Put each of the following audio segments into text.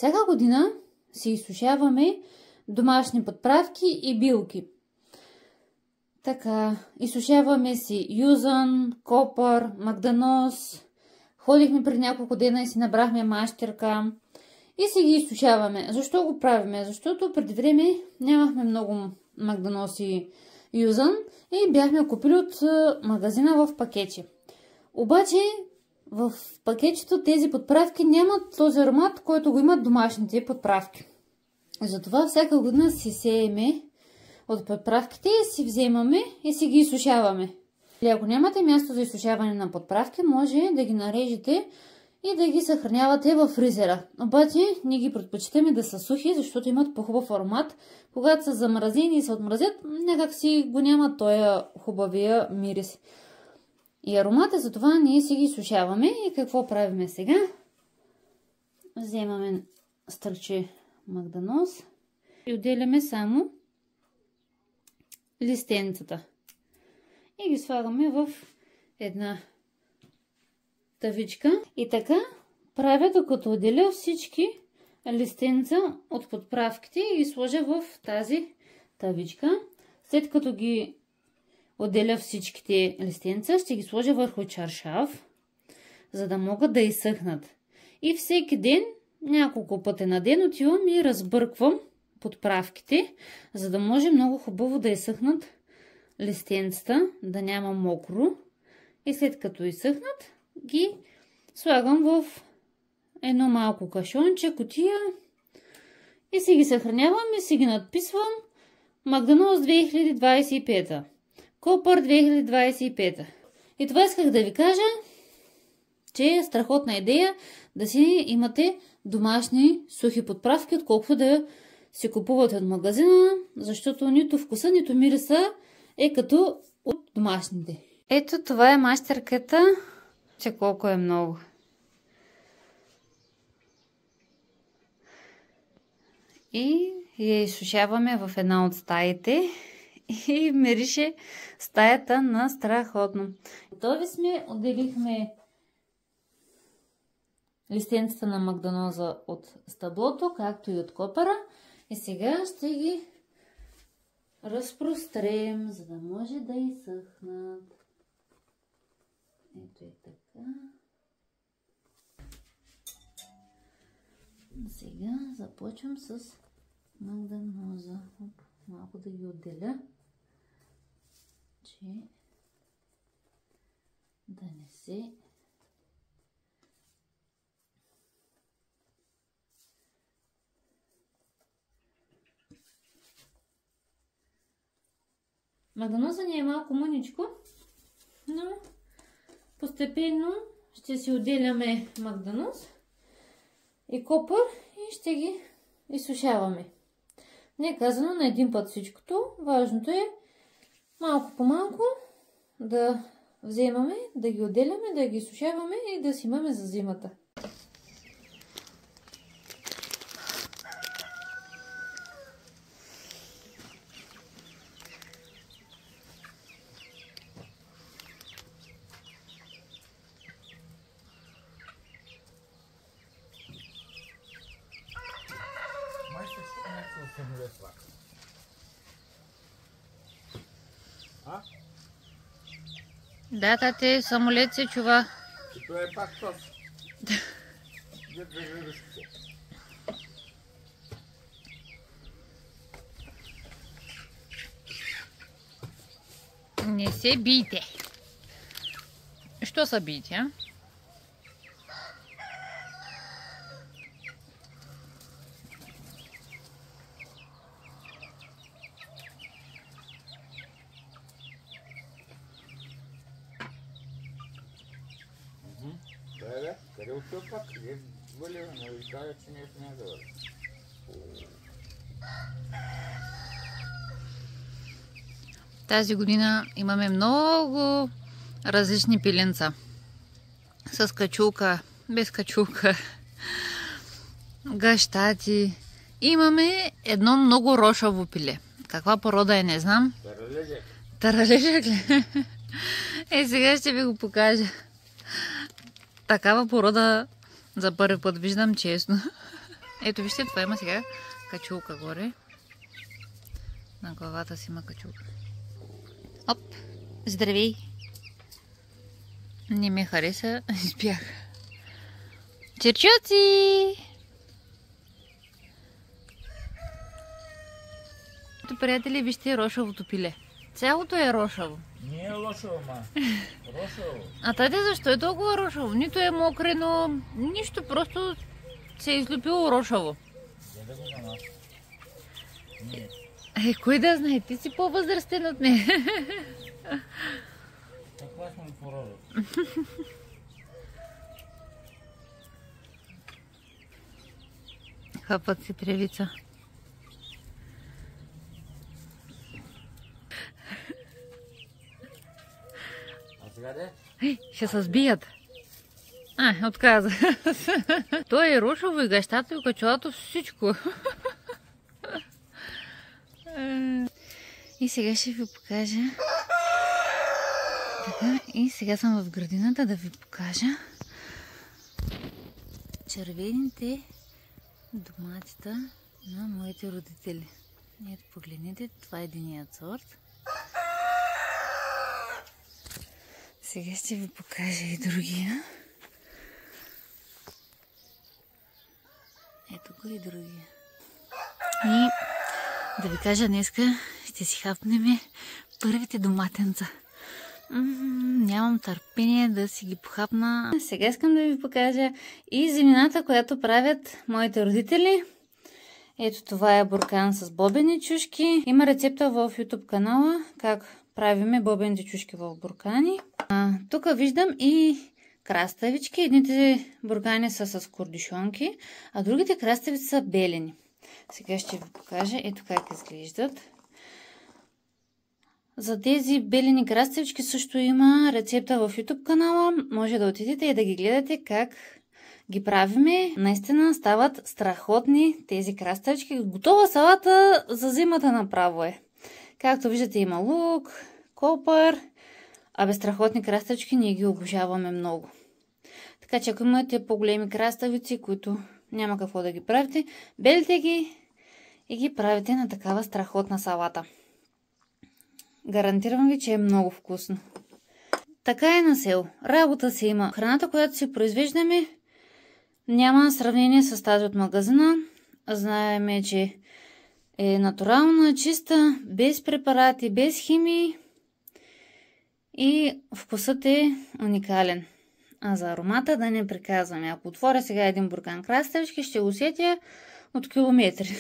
Всяка година си изсушаваме домашни подправки и билки. Така, изсушаваме си юзън, копър, магданоз. Ходихме преди няколко дена и си набрахме мащерка и си ги изсушаваме. Защо го правиме? Защото преди време нямахме много магданоз и юзън и бяхме купили от магазина в пакети. Обаче в пакетчето тези подправки нямат този аромат, който го имат домашните подправки. Затова всяка година си сееме от подправките и си вземаме и си ги изсушаваме. И ако нямате място за изсушаване на подправки, може да ги нарежете и да ги съхранявате в фризера. Обаче ние ги предпочитаме да са сухи, защото имат по-хубав аромат. Когато са замразени и се отмразят, някак си го няма този хубавия мирис и аромата, затова ние си ги изсушаваме. И какво правиме сега? Вземаме стълче магданоз и отделяме само листенцата. И ги слагаме в една тавичка. И така правя, докато отделя всички листенца от подправките и ги сложа в тази тавичка. След като ги отделя всичките листенца, ще ги сложа върху чаршаф, за да могат да изсъхнат. И всеки ден, няколко пъти на ден, отивам и разбърквам подправките, за да може много хубаво да изсъхнат листенцата, да няма мокро. И след като изсъхнат, ги слагам в едно малко кашонче, кутия и си ги съхранявам и си ги надписвам: Магданоз 2025, Копър 2025. И това исках да ви кажа, че е страхотна идея да си имате домашни сухи подправки, отколкото да си купувате от магазина, защото нито вкуса, нито мириса е като от домашните. Ето това е мащерката, че колко е много. И я изсушаваме в една от стаите и мирише стаята на страхотно. Готови сме, отделихме листенцата на магданоза от стъблото, както и от копъра. И сега ще ги разпрострем, за да може да изсъхнат. Ето е така. Сега започвам с магданоза. Малко да ги отделя, че да не се магданоза ни е малко мъничко, но постепенно ще си отделяме магданоз и копър и ще ги изсушаваме. Не е казано на един път всичкото. Важното е малко по малко да вземаме, да ги отделяме, да ги изсушаваме и да си имаме за зимата. Да, тате, самолет се чува. И това е пак тос. Не се бийте. Що се бийте, а? Къде отива пак? Къде вълива? Не ви кажа, че не е в нея да върви. Тази година имаме много различни пиленца. С качулка, без качулка, гащати. Имаме едно много рошаво пиле. Каква порода е, не знам. Таралежак. Таралежак ли? Е, сега ще ви го покажа. Такава порода за първи път виждам, честно. Ето вижте, това има сега качулка горе. На главата си има качулка. Оп! Здравей! Не ме хареса, избях. Черчуци! Приятели, вижте рошавото пиле. Цялото е рошаво. Не е рошаво, ма. Рошаво. А таде защо е толкова рошаво? Нито е мокрено, нищо, просто се е излюпило рошаво. Гледай го на нас. Кой да знае, ти си по-възрастен от мен. Каква сме порода? Хапът си тревица. А сега де? Ще се сбият. Отказа. Той е рошово и гащата и качулато, всичко. И сега ще ви покажа. Така, и сега съм в градината да ви покажа червените доматита на моите родители. Ето, погледнете, това е единият сорт. Сега ще ви покажа и другия. Ето го и другия. И да ви кажа, днеска ще си хапнем първите доматенца. Нямам търпение да си ги похапна. Сега искам да ви покажа и зелената, която правят моите родители. Ето, това е буркан с бобени чушки. Има рецепта в YouTube канала как правиме бобените чушки в буркани. Тук виждам и краставички. Едните буркани са с кордишонки, а другите краставици са белени. Сега ще ви покажа ето как изглеждат. За тези белени краставички също има рецепта в YouTube канала. Може да отидете и да ги гледате как ги правиме. Наистина стават страхотни тези краставички. Готова салата за зимата направо е. Както виждате, има лук, копър. Страхотни краставички, ние ги обожаваме много. Така че ако имате по-големи краставици, които няма какво да ги правите, белите ги и ги правите на такава страхотна салата. Гарантирам ви, че е много вкусно. Така е на село. Работа си има. Храната, която си произвеждаме, няма сравнение с тази от магазина. Знаеме, че е натурална, чиста, без препарати, без химии и вкусът е уникален. А за аромата да не приказваме. Ако отворя сега един буркан краставички, ще усетя от километри.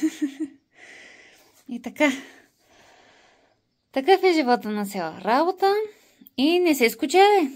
И така. Такъв е живота на села. Работа и не се скучавай.